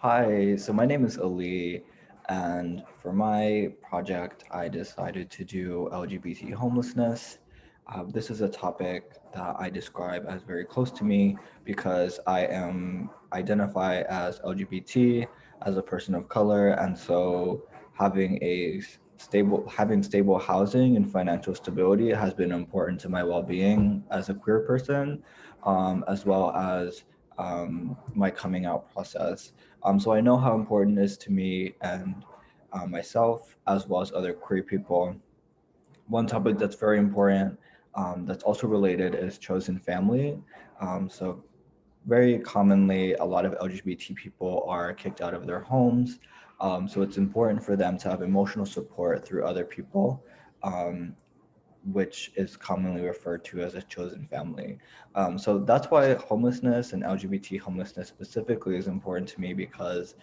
Hi, so my name is Ali, and for my project, I decided to do LGBT homelessness. This is a topic that I describe as very close to me because I am identify as LGBT, as a person of color, and so having stable housing and financial stability has been important to my well-being as a queer person, as well as my coming out process. So I know how important it is to me and myself, as well as other queer people. One topic that's very important, that's also related, is chosen family. So very commonly, a lot of LGBT people are kicked out of their homes. So it's important for them to have emotional support through other people. Um, which is commonly referred to as a chosen family. So that's why homelessness and LGBT homelessness specifically is important to me because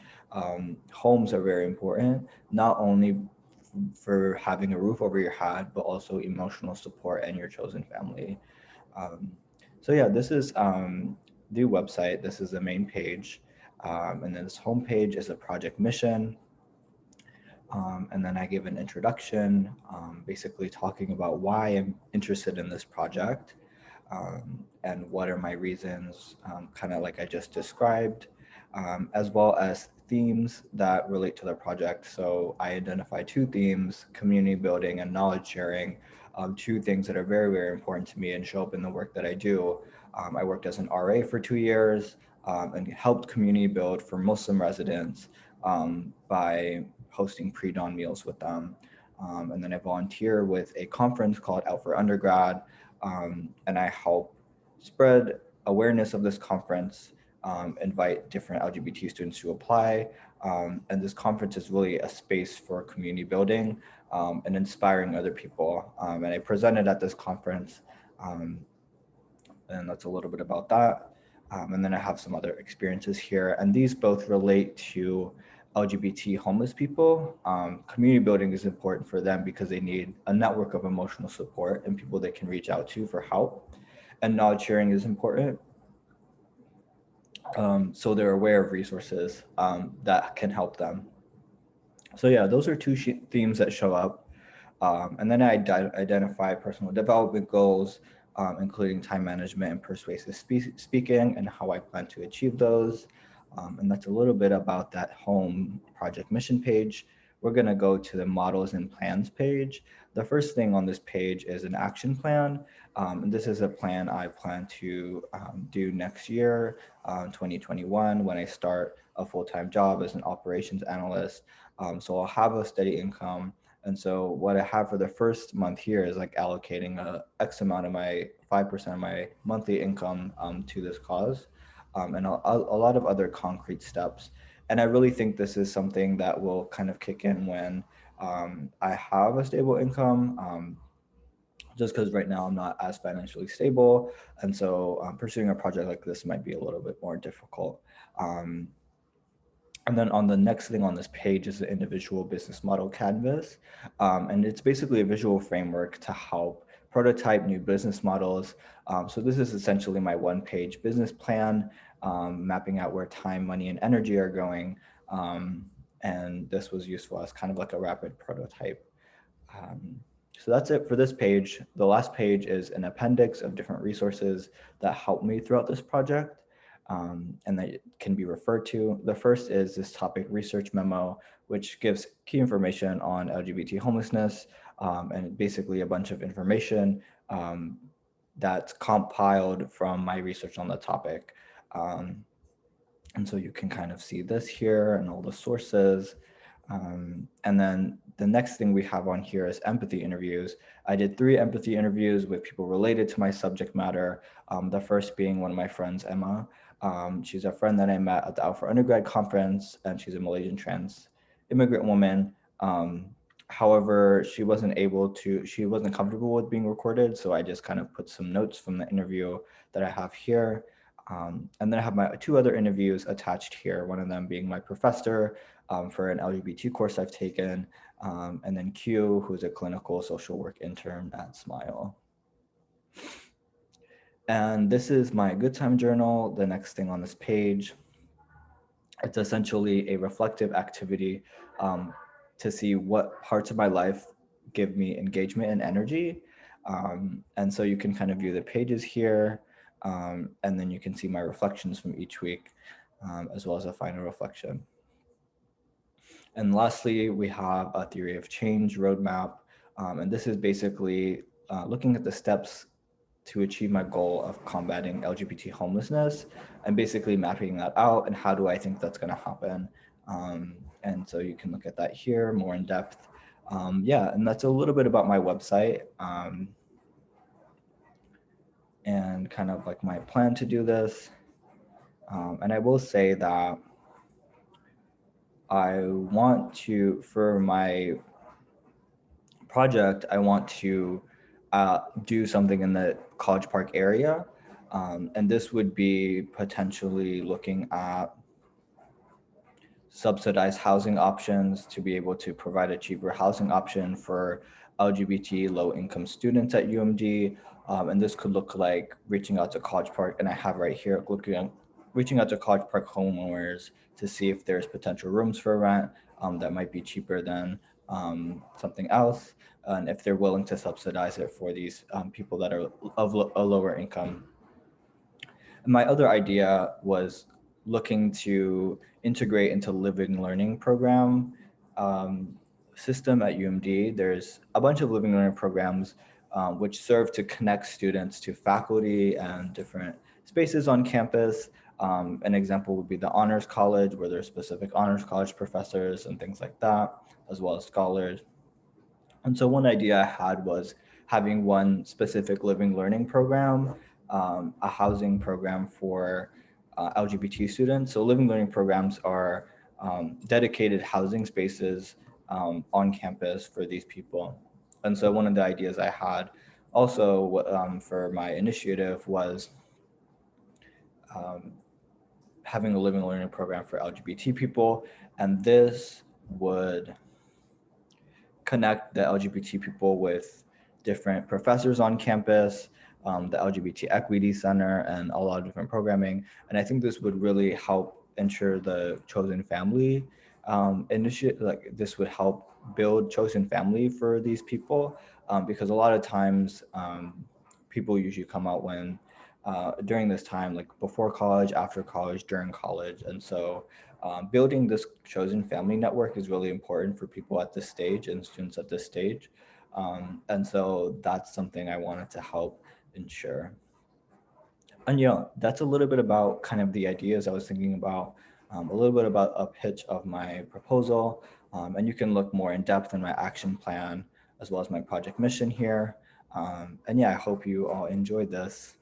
homes are very important, not only for having a roof over your head, but also emotional support and your chosen family. Um, so yeah, this is the website. This is the main page. And then this homepage is a project mission. And then I give an introduction, basically talking about why I'm interested in this project and what are my reasons, kind of like I just described, as well as themes that relate to the project. So I identify two themes: community building and knowledge sharing, two things that are very, very important to me and show up in the work that I do. I worked as an RA for 2 years and helped community build for Muslim residents by hosting pre-dawn meals with them. And then I volunteer with a conference called Out for Undergrad, and I help spread awareness of this conference, invite different LGBT students to apply. And this conference is really a space for community building and inspiring other people. And I presented at this conference, um, and that's a little bit about that. And then I have some other experiences here, and these both relate to LGBT homeless people. Community building is important for them because they need a network of emotional support and people they can reach out to for help. And knowledge sharing is important. So they're aware of resources that can help them. So yeah, those are two themes that show up. And then I identify personal development goals, including time management and persuasive speaking, and how I plan to achieve those. And that's a little bit about that home project mission page. We're going to go to the models and plans page. The first thing on this page is an action plan. And this is a plan I plan to do next year, 2021, when I start a full-time job as an operations analyst. So I'll have a steady income. And so what I have for the first month here is like allocating a X amount of my 5% of my monthly income to this cause, and a lot of other concrete steps. And I really think this is something that will kind of kick in when I have a stable income. Just because right now I'm not as financially stable, and so pursuing a project like this might be a little bit more difficult. Um, and then on the next thing on this page is the individual business model canvas. And it's basically a visual framework to help prototype new business models. So this is essentially my one-page business plan, mapping out where time, money, and energy are going. And this was useful as kind of like a rapid prototype. Um, so that's it for this page. The last page is an appendix of different resources that helped me throughout this project, and that can be referred to. The first is this topic research memo, which gives key information on LGBT homelessness, and basically a bunch of information that's compiled from my research on the topic. Um, and so you can kind of see this here and all the sources. And then the next thing we have on here is empathy interviews. I did 3 empathy interviews with people related to my subject matter. The first being one of my friends, Emma. She's a friend that I met at the Alpha Undergrad conference, and she's a Malaysian trans immigrant woman. However, she wasn't comfortable with being recorded, so I just kind of put some notes from the interview that I have here. And then I have my 2 other interviews attached here, one of them being my professor for an LGBT course I've taken, and then Q, who's a clinical social work intern at Smile. And this is my good time journal, the next thing on this page. It's essentially a reflective activity to see what parts of my life give me engagement and energy. And so you can kind of view the pages here, and then you can see my reflections from each week, as well as a final reflection. And lastly, we have a theory of change roadmap. And this is basically looking at the steps to achieve my goal of combating LGBT homelessness and basically mapping that out and how do I think that's going to happen. And so you can look at that here more in depth. Yeah, and that's a little bit about my website and kind of like my plan to do this. And I will say that I want to, for my project, I want to do something in the College Park area. And this would be potentially looking at subsidized housing options to be able to provide a cheaper housing option for LGBT low income students at UMD. And this could look like reaching out to College Park, and I have right here reaching out to College Park homeowners to see if there's potential rooms for rent that might be cheaper than something else, and if they're willing to subsidize it for these people that are of a lower income. My other idea was looking to integrate into living learning program um, system at UMD. There's a bunch of living learning programs which serve to connect students to faculty and different spaces on campus. An example would be the Honors College, where there's specific Honors College professors and things like that, as well as scholars. And so one idea I had was having one specific living learning program, a housing program for LGBT students. So living learning programs are dedicated housing spaces on campus for these people. And so one of the ideas I had also for my initiative was um, having a living learning program for LGBT people. And this would connect the LGBT people with different professors on campus, the LGBT Equity Center, and a lot of different programming. And I think this would really help ensure the chosen family initiative. Like this would help build chosen family for these people, because a lot of times people usually come out when during this time, like before college, after college, during college, and so building this chosen family network is really important for people at this stage and students at this stage. And so that's something I wanted to help ensure. And yeah, that's a little bit about kind of the ideas I was thinking about, a little bit about a pitch of my proposal. And you can look more in depth in my action plan as well as my project mission here. And yeah, I hope you all enjoyed this.